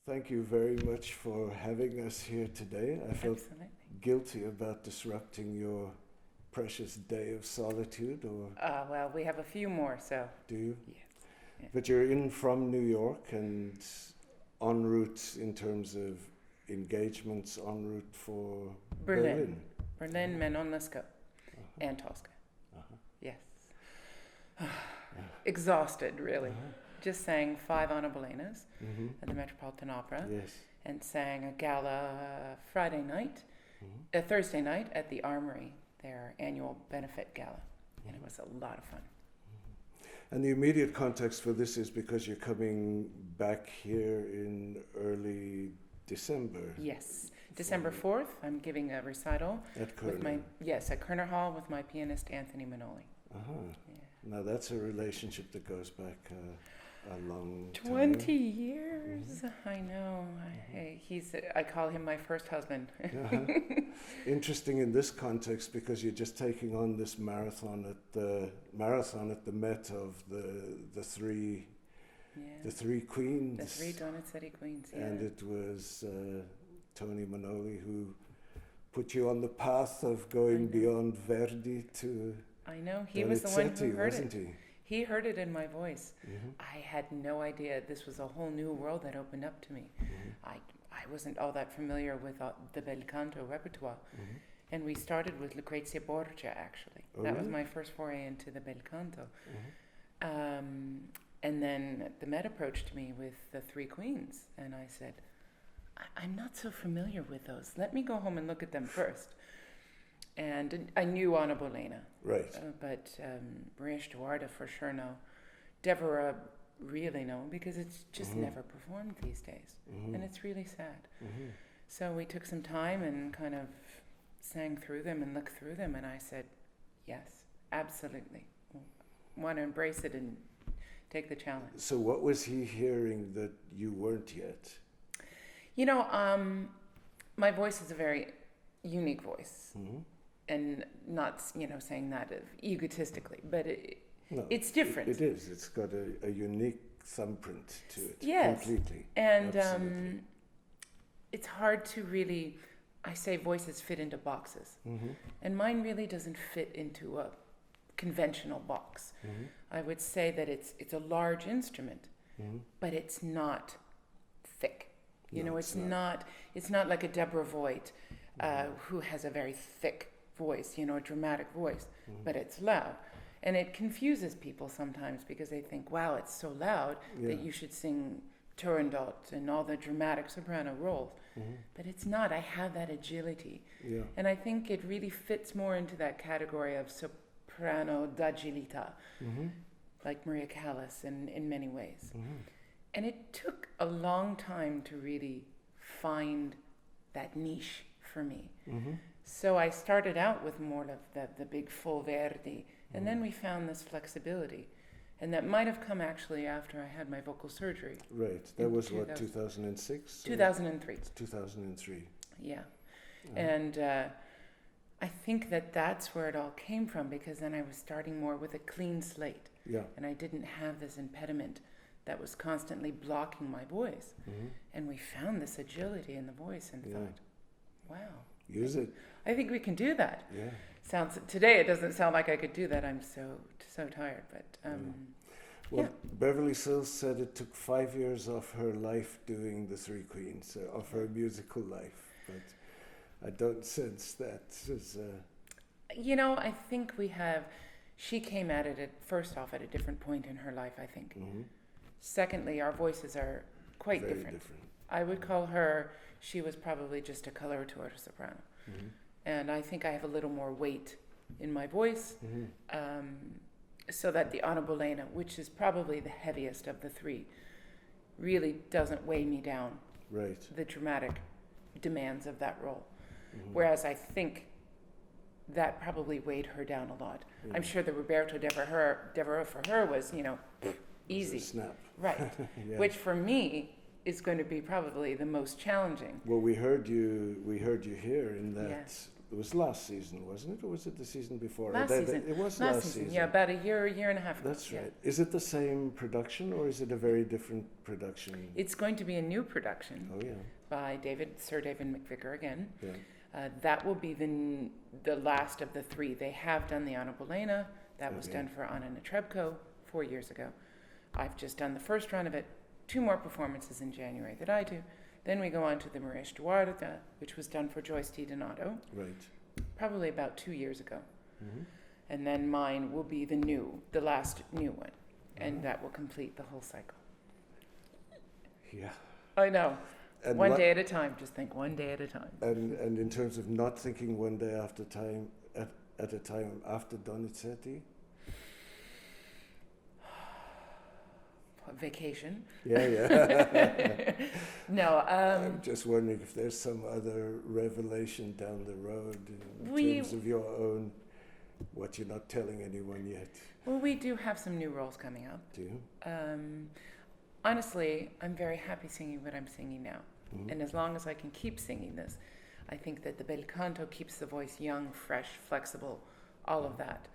Thank you very much for having us here today. I felt Absolutely. guilty about disrupting your precious day of solitude, or Well, we have a few more, so do you? yes. Yeah. But you're in from New York and en route in terms of engagements, en route for Berlin. Berlin, Menonlesko, Uh-huh. and Tosca. Uh-huh. Yes. Yeah. Exhausted, really. Uh-huh. Just sang 5 Anna Bolenas Mm-hmm. at the Metropolitan Opera Yes. and sang a gala Friday night, Mm-hmm. Thursday night at the Armory, their annual benefit gala. And it was a lot of fun. And the immediate context for this is because you're coming back here in early December Yes. December 4th, I'm giving a recital at with Kerner. at Kerner Hall with my pianist Anthony Manoli. Uh-huh. Yeah. Now that's a relationship that goes back a long 20 time. years? I know. I call him my first husband. Uh-huh. Interesting in this context because you're just taking on this marathon at the Met of the three Yeah. the three queens. The 3 Donizetti Queens, yeah. And it was Tony Manoli who put you on the path of going beyond Verdi to I know. He was the one Donizetti, who heard wasn't it. he? He heard it in my voice. Mm-hmm. I had no idea this was a whole new world that opened up to me. Mm-hmm. I wasn't all that familiar with the bel canto repertoire. Mm-hmm. And we started with Lucrezia Borgia, actually. Oh, That was really? my first foray into the bel canto. Mm-hmm. And then the Met approached me with the 3 Queens, and I said, I'm not so familiar with those. Let me go home and look at them first. And I knew Anna Bolena, Right. but Maria Stuarda for sure no. Deborah really no, because it's just never performed these days. Mm-hmm. And it's really sad. Mm-hmm. So we took some time and kind of sang through them and looked through them, and I said, yes, absolutely. Want to embrace it and take the challenge. So what was he hearing that you weren't yet? You know, my voice is a very unique voice, Mm-hmm. and not, saying that egotistically, but No, it's different. It is. It's got a unique thumbprint to it. Yes. Completely. And Absolutely. it's hard to really, I say voices fit into boxes, Mm-hmm. and mine really doesn't fit into a conventional box. Mm-hmm. I would say that it's a large instrument, Mm-hmm. but it's not thick. No, It's not like a Deborah Voigt, who has a very thick voice, a dramatic voice, but it's loud. And it confuses people sometimes because they think, wow, it's so loud that you should sing Turandot and all the dramatic soprano roles. Mm-hmm. But it's not. I have that agility. Yeah. And I think it really fits more into that category of soprano d'agilità, Mm-hmm. like Maria Callas in many ways. Mm-hmm. And it took a long time to really find that niche for me. Mm-hmm. So I started out with more of the big full Verdi, and then we found this flexibility. And that might have come actually after I had my vocal surgery. Right. That In was what, 2000. 2006? 2003, 2003. yeah. Uh-huh. And I think that's where it all came from, because then I was starting more with a clean slate. Yeah. And I didn't have this impediment that was constantly blocking my voice. Mm-hmm. And we found this agility in the voice and Yeah. thought, wow, Use it. I think we can do that. Yeah. Today it doesn't sound like I could do that. I'm so tired, but Well, Beverly Sills said it took 5 years of her life doing the 3 Queens, of her musical life. But I don't sense that as I think she came at it first off at a different point in her life, I think. mm-hmm. Secondly, our voices are quite Very different. different. I would call her, she was probably just a coloratura soprano. Mm-hmm. And I think I have a little more weight in my voice, Mm-hmm. so that the Anna Bolena, which is probably the heaviest of the 3, really doesn't weigh me down, Right. the dramatic demands of that role. Mm-hmm. Whereas I think that probably weighed her down a lot. Yeah. I'm sure the Roberto Devereux for her was, It was easy. a snap. Right. Yeah. Which for me is going to be probably the most challenging. Well, we heard you here in that Yes. It was last season, wasn't it? Or was it the season before? Last season. It was Last last season. season. Yeah, about a year and a half ago. That's yeah. right. Is it the same production or is it a very different production? It's going to be a new production Oh, yeah. by Sir David McVicker again. Yeah. That will be the last of the three. They have done the Anna Bolena. That was done for Anna Netrebko 4 years ago. I've just done the first run of it. 2 more performances in January that I do. Then we go on to the Maria Stuarda, which was done for Joyce DiDonato. Right. Probably about 2 years ago. Mm-hmm. And then mine will be the last new one. And that will complete the whole cycle. Yeah. I know. And one day at a time. Just think one day at a time. And in terms of not thinking one day after time at a time after Donizetti? Vacation. Yeah. No. I'm just wondering if there's some other revelation down the road in terms of your own, what you're not telling anyone yet. Well, we do have some new roles coming up. Do you? Honestly, I'm very happy singing what I'm singing now. Mm-hmm. And as long as I can keep singing this, I think that the bel canto keeps the voice young, fresh, flexible, all of that.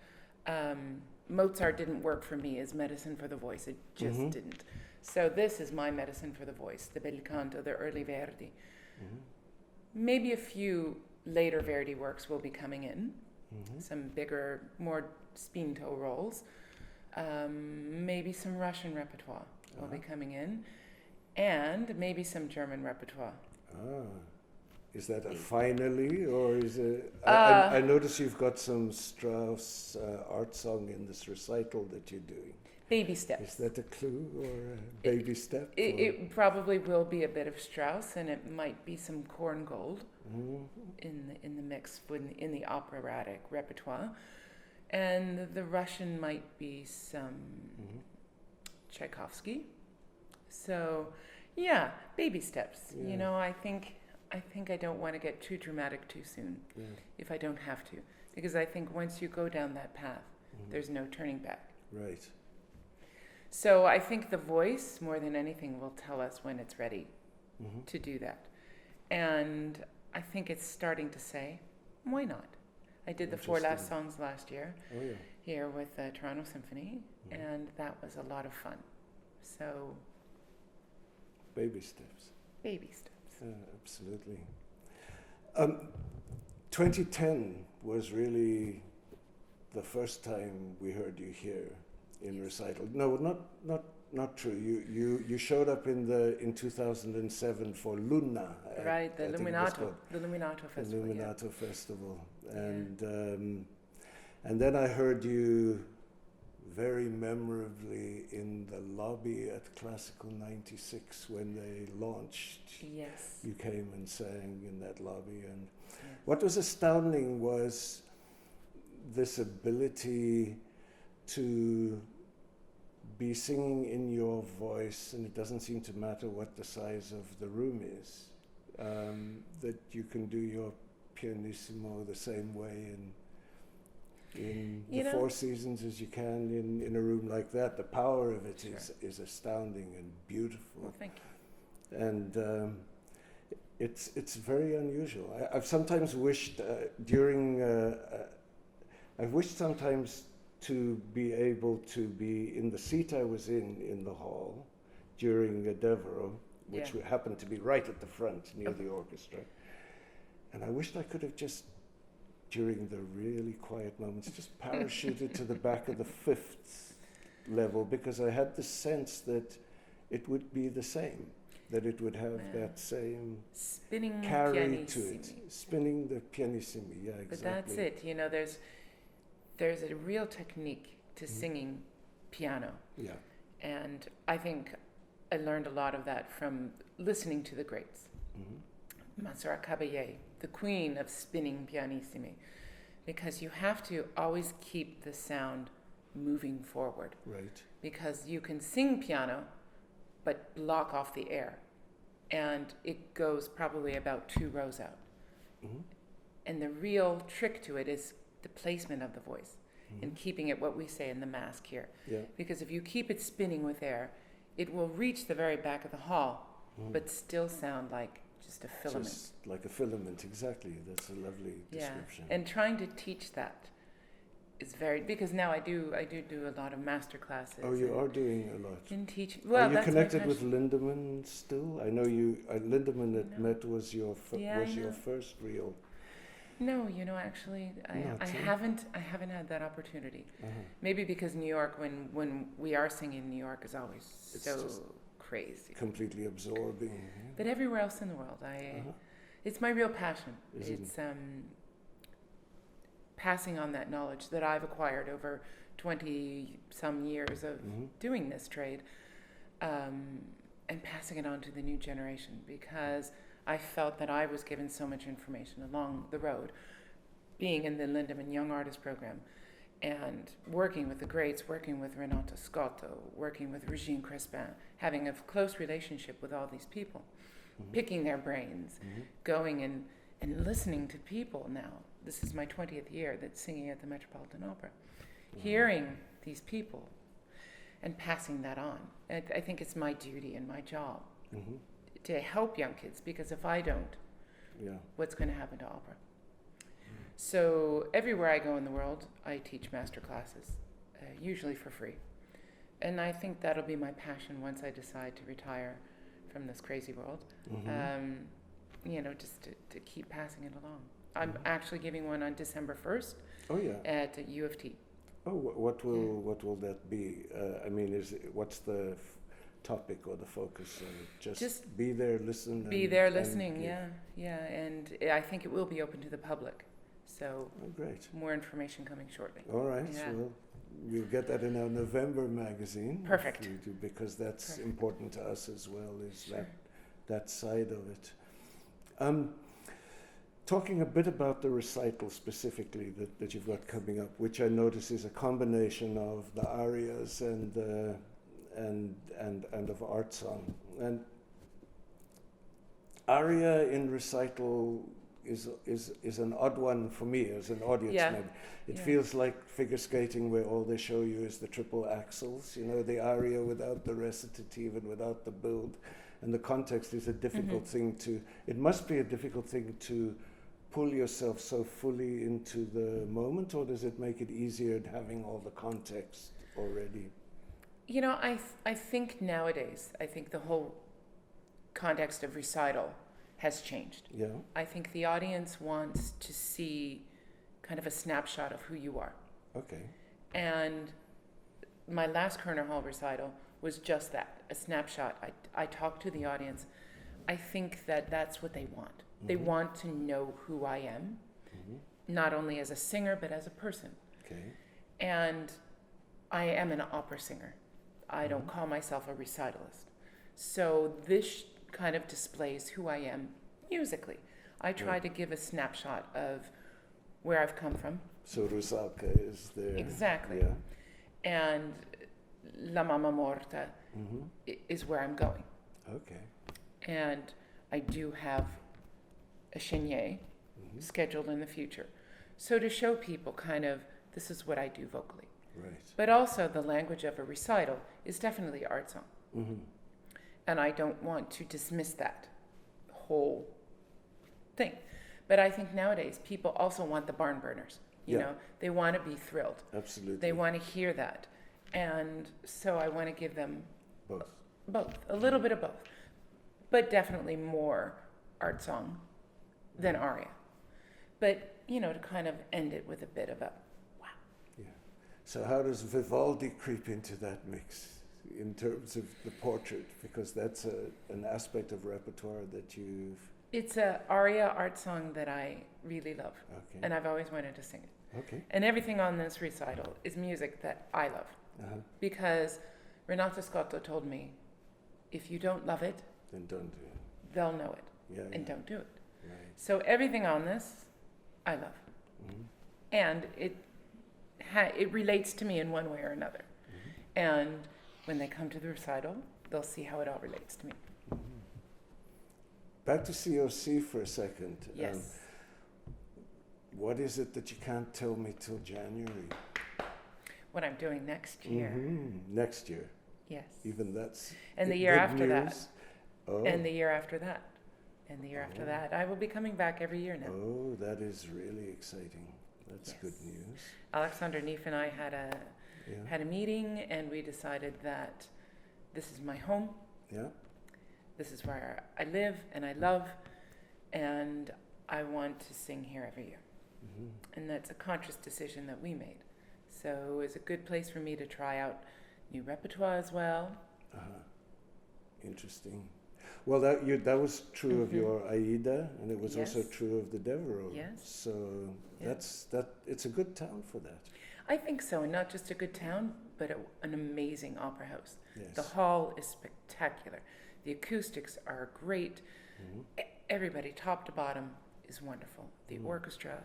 Mozart didn't work for me as medicine for the voice. It just didn't. So this is my medicine for the voice, the bel canto, the early Verdi. Mm-hmm. Maybe a few later Verdi works will be coming in. Mm-hmm. Some bigger, more spinto roles. Maybe some Russian repertoire will be coming in. And maybe some German repertoire. Is that a finally, or is it? I notice you've got some Strauss art song in this recital that you're doing. Baby steps. Is that a clue or a baby step? It probably will be a bit of Strauss, and it might be some Korngold in the mix in the operatic repertoire, and the Russian might be some Tchaikovsky. So, yeah, baby steps. Yeah. You know, I think I don't want to get too dramatic too soon if I don't have to, because I think once you go down that path, there's no turning back. Right. So I think the voice, more than anything, will tell us when it's ready to do that. And I think it's starting to say, why not? I did the 4 last songs last year here with the Toronto Symphony, and that was a lot of fun. So... Baby steps. Baby steps. Absolutely. 2010 was really the first time we heard you here in recital. No, not true. You showed up in 2007 for Luna. Right, the Illuminato Festival. The Illuminato Festival, and then I heard you very memorably in the lobby at Classical 96 when they launched. Yes. You came and sang in that lobby, and what was astounding was this ability to be singing in your voice, and it doesn't seem to matter what the size of the room is, that you can do your pianissimo the same way in the Four Seasons as you can in a room like that. The power of it is astounding and beautiful. Well, thank you. And it's very unusual. I've sometimes wished I've wished sometimes to be able to be in the seat I was in the hall during a Devereux, which happened to be right at the front near the orchestra. And I wished I could have just, during the really quiet moments, just parachuted to the back of the 5th level, because I had the sense that it would be the same, that it would have that same spinning carry to it. Spinning the pianissimi, yeah, exactly. But that's it, you know, there's a real technique to singing piano. Yeah. And I think I learned a lot of that from listening to the greats. Masura Caballé, the queen of spinning pianissimi, because you have to always keep the sound moving forward. Right. Because you can sing piano, but block off the air. And it goes probably about 2 rows out. And the real trick to it is the placement of the voice and keeping it, what we say in the mask here. Yeah. Because if you keep it spinning with air, it will reach the very back of the hall, but still sound like just a filament. Just like a filament, exactly. That's a lovely description. And trying to teach that is very, because now I do a lot of master classes. Oh, you are doing a lot. In teaching. Well, are you that's connected with Lindemann still? I know you. Lindemann at Met was your your first real. No, actually, I haven't had that opportunity. Maybe because New York, when we are singing in New York, is always It's so crazy, completely absorbing. Yeah. But everywhere else in the world, it's my real passion. It's passing on that knowledge that I've acquired over 20 some years of doing this trade, and passing it on to the new generation, because I felt that I was given so much information along the road, being in the Lindemann Young Artist Program and working with the greats, working with Renato Scotto, working with Regine Crespin, having a close relationship with all these people, picking their brains, going and listening to people now. This is my 20th year that's singing at the Metropolitan Opera. Hearing these people and passing that on. And I think it's my duty and my job to help young kids, because if I don't, what's going to happen to opera? So everywhere I go in the world, I teach master classes, usually for free. And I think that'll be my passion once I decide to retire from this crazy world. Just to keep passing it along. I'm actually giving one on December 1st at U of T. Oh, what will that be? What's the topic or the focus? Just be there, listen. Be there, listening. And I think it will be open to the public. So great. More information coming shortly. All right. Yeah. So we'll get that in our November magazine. Perfect. Because that's important to us as well. Is that side of it. Talking a bit about the recital specifically that you've got coming up, which I notice is a combination of the arias and of art song. And aria in recital is an odd one for me as an audience member. It feels like figure skating, where all they show you is the triple axels, the aria without the recitative and without the build. And the context is a difficult thing it must be a difficult thing to pull yourself so fully into the moment, or does it make it easier having all the context already? I think nowadays, the whole context of recital has changed. Yeah. I think the audience wants to see kind of a snapshot of who you are. Okay. And my last Kerner Hall recital was just that, a snapshot. I talked to the audience. I think that's what they want. They want to know who I am, not only as a singer, but as a person. Okay. And I am an opera singer. I don't call myself a recitalist. So this kind of displays who I am musically. I try to give a snapshot of where I've come from. So Rusalka is there. Exactly. Yeah. And La Mamma Morta is where I'm going. Okay. And I do have a Chenier scheduled in the future. So to show people kind of, this is what I do vocally. Right. But also the language of a recital is definitely art song. And I don't want to dismiss that whole thing. But I think nowadays people also want the barn burners. You know, they want to be thrilled. Absolutely. They want to hear that. And so I want to give them both, a little bit of both. But definitely more art song than aria. But, to kind of end it with a bit of a wow. Yeah. So how does Vivaldi creep into that mix in terms of the portrait? Because that's an aspect of repertoire that you've... It's a aria art song that I really love. Okay. And I've always wanted to sing it. Okay. And everything on this recital is music that I love. Because Renato Scotto told me, if you don't love it, then don't do it. They'll know it. Yeah, Don't do it. Right. So everything on this, I love. And it relates to me in one way or another. And when they come to the recital, they'll see how it all relates to me. Back to COC for a second. Yes. What is it that you can't tell me till January? What I'm doing next year. Next year. Yes. Even that's and the year after news. that. Oh. And the year after that. And the year after Oh. that, I will be coming back every year now. Oh, that is really exciting. That's Yes. good news. Alexander Neef and I had Yeah. a meeting, and we decided that this is my home. Yeah. This is where I live and I love, and I want to sing here every year. Hmm. And that's a conscious decision that we made. So it was a good place for me to try out new repertoire as well. Uh-huh. Interesting. Well, that was true of Mhm. your Aida, and it was also Yes. true of the Devereux. Yes. So Yeah. it's a good town for that. I think so, and not just a good town, but an amazing opera house. Yes. The hall is spectacular. The acoustics are great. Mhm. Everybody, top to bottom, is wonderful. The Mm. orchestra,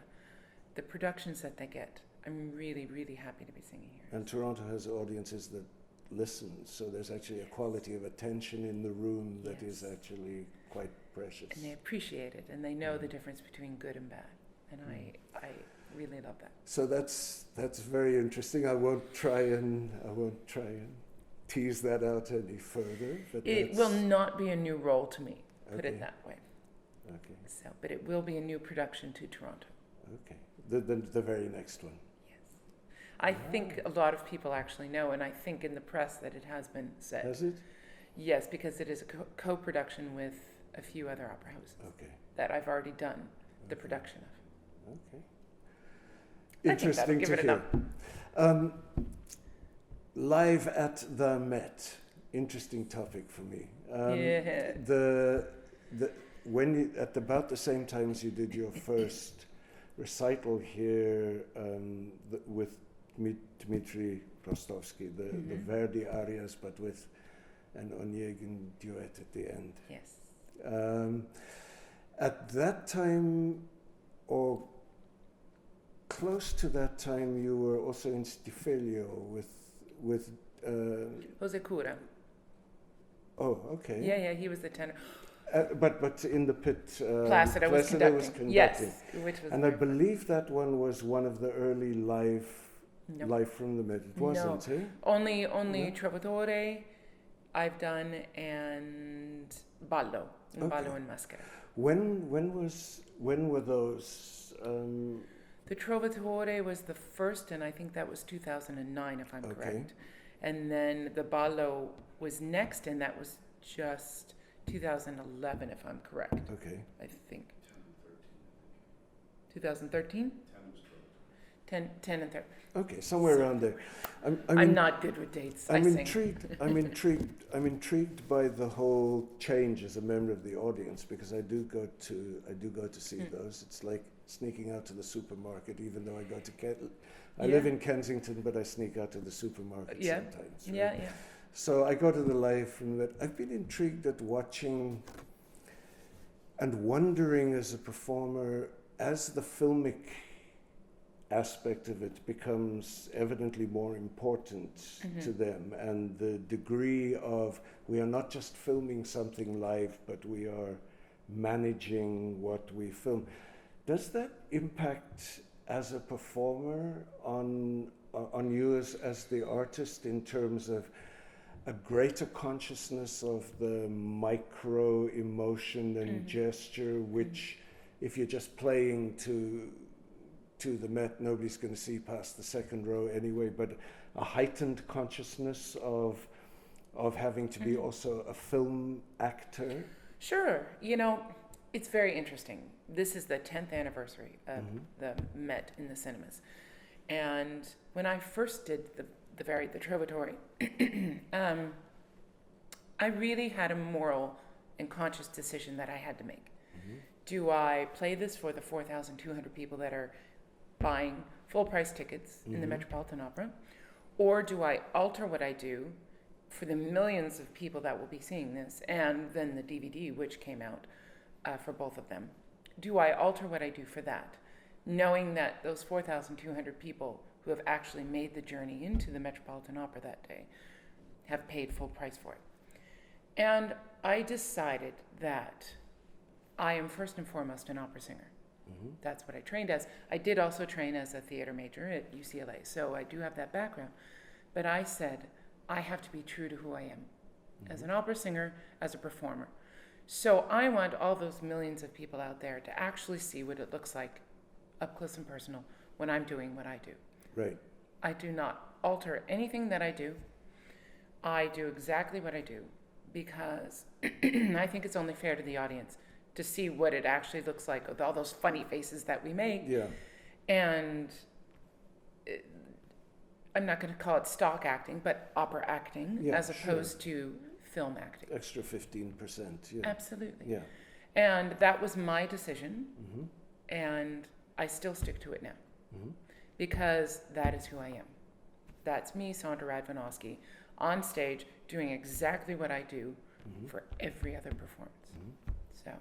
the productions that they get. I'm really, really happy to be singing here. And Toronto has audiences that listen, so there's actually a quality of attention in the room that is Yes. actually quite precious. And they appreciate it, and they know the Mm. difference between good and bad. And Mm. I really love that. So that's very interesting. I won't try and tease that out any further. But It that's, will not be a new role to me, put Okay. it that way. Okay. So, but it will be a new production to Toronto. Okay. The very next one. Yes. I think a lot of people actually know, and I think in the press that it has been said. Has it? Yes, because it is a co-production with a few other opera houses Okay. that I've already done the Okay. production of. Okay. I think that'll Interesting give to it hear. enough. Live at the Met. Interesting topic for me. Yeah. When you, at about the same time as you did your first recital here with Dmitri Rostovsky, the Mhm. Verdi arias, but with an Onegin duet at the end. Yes. At that time, or close to that time, you were also in Stifelio with. Jose Cura. Oh, okay. Yeah, he was the tenor. But in the pit, Placido was conducting. conducting. Yes, which was. And I very- believe that one was one of the early live No. from the Met. It wasn't, eh? Only No? Trovatore I've done, and Ballo, Okay. Ballo and Maschera. When were those? The Trovatore was the first, and I think that was 2009, if I'm Okay. correct. And then the Ballo was next, and that was just 2011, if I'm correct. Okay. I think. 2013? 10 and 13. Okay, somewhere around there. I'm not good with dates. I'm I sing. intrigued. I'm intrigued by the whole change as a member of the audience because I do go to see those. It's like sneaking out to the supermarket, even though I go to I live in Kensington, but I sneak out to the supermarket sometimes. Right? Yeah. So I go to the live from that. I've been intrigued at watching and wondering as a performer, as the filmic aspect of it becomes evidently more important to them, and the degree of we are not just filming something live, but we are managing what we film. Does that impact as a performer on you as the artist in terms of a greater consciousness of the micro emotion and gesture, which if you're just playing to the Met, nobody's going to see past the second row anyway, but a heightened consciousness of having to be also a film actor? Sure. It's very interesting. This is the 10th anniversary of the Met in the cinemas. And when I first did the Trovatore, I really had a moral and conscious decision that I had to make. Do I play this for the 4,200 people that are buying full price tickets in the Metropolitan Opera? Or do I alter what I do for the millions of people that will be seeing this, and then the DVD, which came out for both of them? Do I alter what I do for that, knowing that those 4,200 people who have actually made the journey into the Metropolitan Opera that day have paid full price for it? And I decided that I am first and foremost an opera singer. That's what I trained as. I did also train as a theater major at UCLA, so I do have that background. But I said, I have to be true to who I am as an opera singer, as a performer. So I want all those millions of people out there to actually see what it looks like up close and personal when I'm doing what I do. Right. I do not alter anything that I do. I do exactly what I do because I think it's only fair to the audience to see what it actually looks like with all those funny faces that we make. Yeah. And I'm not going to call it stock acting, but opera acting, Yeah, as opposed to film acting. Extra 15%. Yeah. Absolutely. Yeah. And that was my decision, Mm-hmm. and I still stick to it now Mm-hmm. because that is who I am. That's me, Sondra Radvanovsky, on stage doing exactly what I do Mm-hmm. for every other performance. Mm-hmm. So,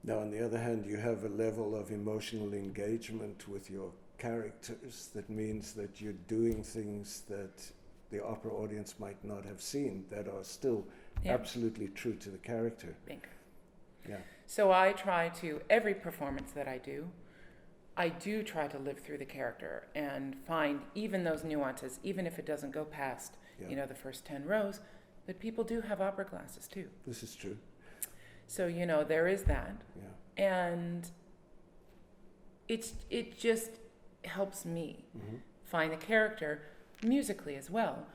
Now, on the other hand, you have a level of emotional engagement with your characters that means that you're doing things that the opera audience might not have seen that are still yeah, absolutely true to the character. bingo. Yeah. So I try to, every performance that I do try to live through the character and find even those nuances, even if it doesn't go past, Yeah. the first 10 rows, but people do have opera glasses too. This is true. So, there is that. Yeah. And it just helps me Mm-hmm. find the character musically as well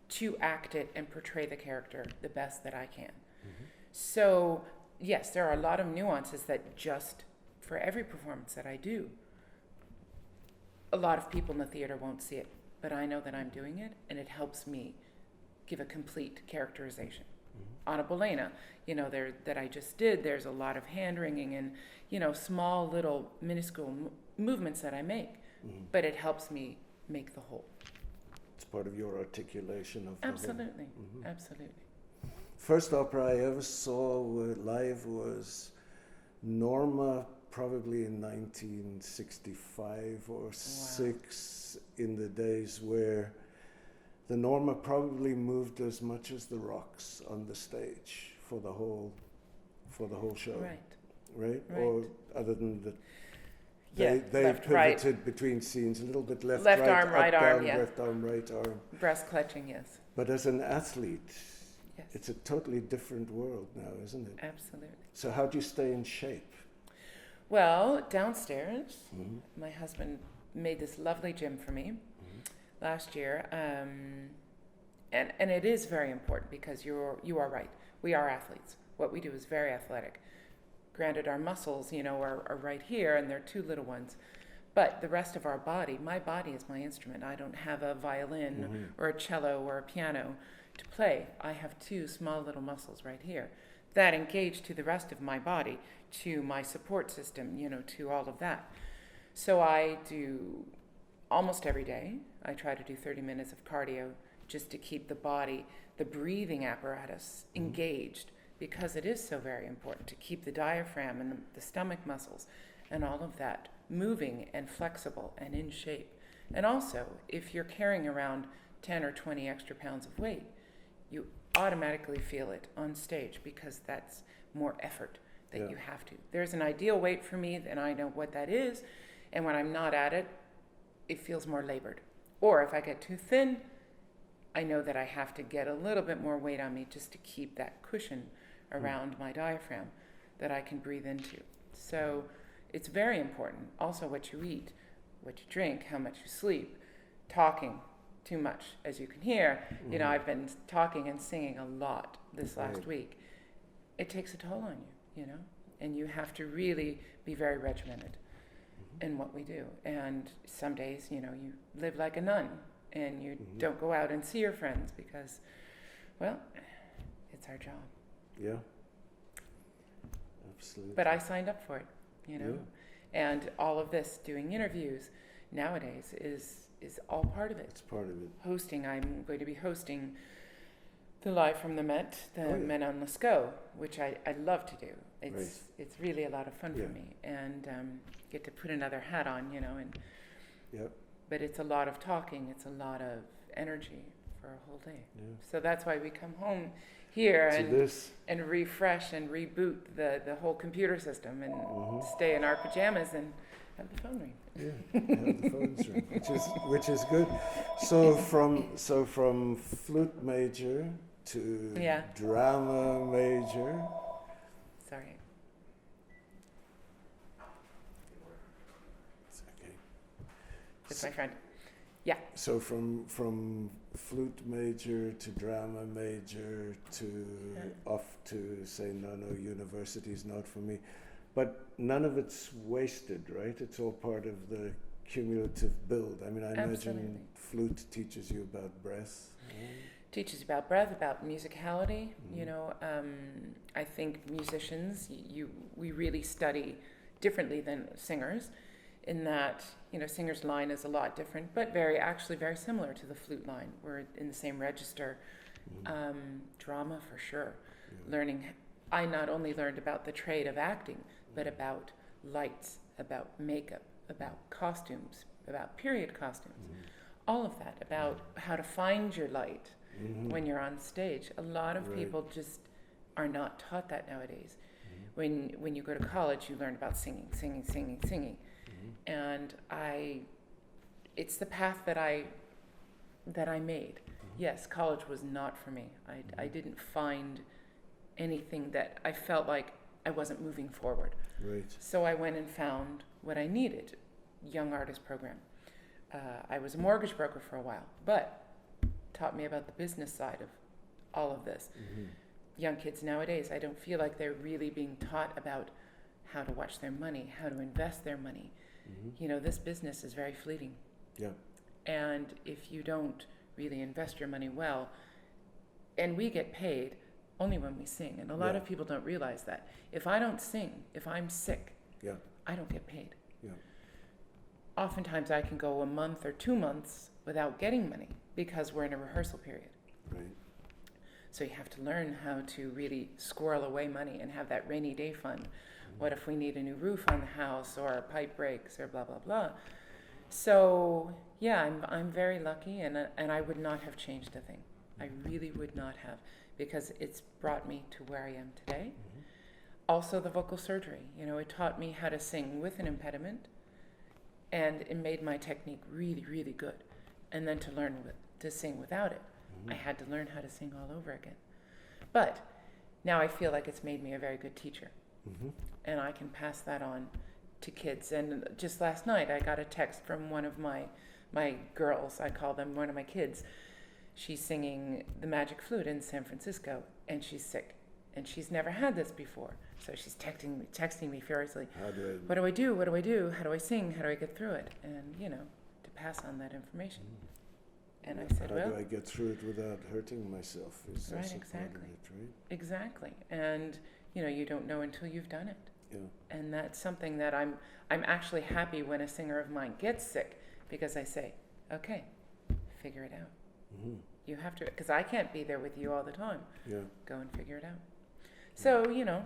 to act it and portray the character the best that I can. Mm-hmm. So, yes, there are a lot of nuances that just for every performance that I do, a lot of people in the theater won't see it, but I know that I'm doing it and it helps me give a complete characterization. Mm-hmm. On a Bolena, that I just did, there's a lot of hand wringing and, small little minuscule movements that I make, Mm-hmm. but it helps me make the whole. It's part of your articulation of the Absolutely, whole. Mhm. absolutely. First opera I ever saw live was Norma, probably in 1965 or 6, in the days where the Norma probably moved as much as the rocks on the stage for the whole show. Right. Or other than that, Yeah, they left, right. pivoted between scenes a little bit left Left right, arm, up, right arm, down, yeah. left arm, right arm. Breast clutching, yes. But as an athlete, Yes. it's a totally different world now, isn't it? Absolutely. So how do you stay in shape? Well, downstairs, Mm-hmm. my husband made this lovely gym for me last year. And it is very important because you are right. We are athletes. What we do is very athletic. Granted, our muscles, are right here, and they're two little ones. But the rest of our body, my body is my instrument. I don't have a violin or a cello or a piano to play. I have two small little muscles right here that engage to the rest of my body, to my support system, to all of that. So I do almost every day. I try to do 30 minutes of cardio just to keep the body, the breathing apparatus engaged, because it is so very important to keep the diaphragm and the stomach muscles and all of that moving and flexible and in shape. And also, if you're carrying around 10 or 20 extra pounds of weight, you automatically feel it on stage because that's more effort that you have to. There's an ideal weight for me, and I know what that is, and when I'm not at it, it feels more labored. Or if I get too thin, I know that I have to get a little bit more weight on me just to keep that cushion around my diaphragm that I can breathe into. So it's very important. Also what you eat, what you drink, how much you sleep, talking too much, as you can hear. I've been talking and singing a lot this last week. It takes a toll on you, and you have to really be very regimented in what we do. And some days, you live like a nun and you don't go out and see your friends because, well, it's our job. Yeah. Absolutely. But I signed up for it, Yeah. And all of this, doing interviews nowadays is all part of it. It's part of it. Hosting, I'm going to be hosting the Live from the Met, the Oh, yeah. Menon Lescaut, which I love to do. Right. It's really a lot of fun Yeah. for me, and get to put another hat on, and Yep. but it's a lot of talking, it's a lot of energy for a whole day. Yeah. So that's why we come home here So this. and refresh and reboot the whole computer system and stay in our pajamas and have the phone ring. Yeah, have the phones ring, which is good. So from flute major to Yeah. drama major. Sorry. It's okay. It's my friend. Yeah. So from flute major to drama major to off to say no, university's not for me. But none of it's wasted, right? It's all part of the cumulative build. I mean, I imagine flute teaches you about breath. Teaches about breath, about musicality. You know, I think musicians, we really study differently than singers, in that, you know, singer's line is a lot different, but actually very similar to the flute line. We're in the same register. Drama for sure. Learning, I not only learned about the trade of acting, but about lights, about makeup, about costumes, about period costumes, all of that, about how to find your light when you're on stage. A lot of people just are not taught that nowadays. When you go to college, you learn about singing. And it's the path that I made. Yes, college was not for me. I didn't find anything that I felt like I wasn't moving forward. Right. So I went and found what I needed, young artist program. I was a mortgage broker for a while, but taught me about the business side of all of this. Young kids nowadays, I don't feel like they're really being taught about how to watch their money, how to invest their money. You know, this business is very fleeting. Yeah. And if you don't really invest your money well, and we get paid only when we sing, and a lot of people don't realize that. If I don't sing, if I'm sick, I don't get paid. Yeah. Oftentimes I can go a month or 2 months without getting money because we're in a rehearsal period. Right. So you have to learn how to really squirrel away money and have that rainy day fund. What if we need a new roof on the house, or a pipe breaks, or blah, blah, blah. So yeah, I'm very lucky, and I would not have changed a thing. I really would not have, because it's brought me to where I am today. Also the vocal surgery, you know, it taught me how to sing with an impediment, and it made my technique really, really good. And then to learn to sing without it, I had to learn how to sing all over again. But now I feel like it's made me a very good teacher. And I can pass that on to kids. And just last night I got a text from one of my girls, I call them one of my kids. She's singing the magic flute in San Francisco, and she's sick. And she's never had this before. So she's texting me furiously. What do I do? What do I do? How do I sing? How do I get through it? And, you know, to pass on that information. And I said, how do I get through it without hurting myself? Is right, also exactly. part of it, right? Exactly. And, you know, you don't know until you've done it. Yeah. And that's something that I'm actually happy when a singer of mine gets sick, because I say, okay, figure it out. You have to, because I can't be there with you all the time. Yeah. Go and figure it out. So, you know,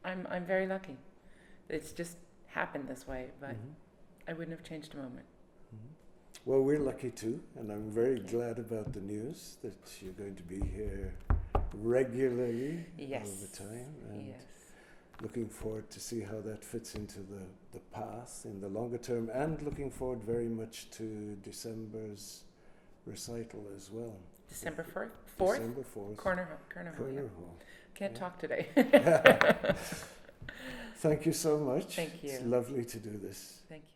I'm very lucky. It's just happened this way, but I wouldn't have changed a moment. Well, we're lucky too, and I'm very glad about the news that you're going to be here regularly all the time. And looking forward to see how that fits into the path in the longer term, and looking forward very much to December's recital as well. December 4th? December 4th. Corner Hall. Hall. Can't talk today. Thank you so much. Thank you. It's lovely to do this. Thank you.